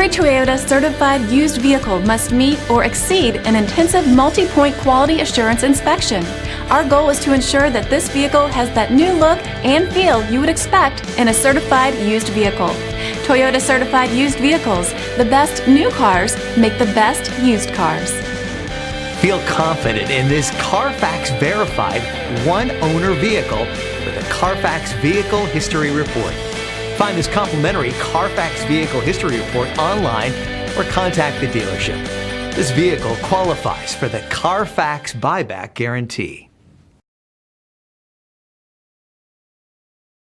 Every Toyota certified used vehicle must meet or exceed an intensive multi-point quality assurance inspection. Our goal is to ensure that this vehicle has that new look and feel you would expect in a certified used vehicle. Toyota certified used vehicles, the best new cars make the best used cars. Feel confident in this Carfax verified one-owner vehicle with a Carfax Vehicle History Report. Find this complimentary Carfax Vehicle History Report online or contact the dealership. This vehicle qualifies for the Carfax Buyback Guarantee.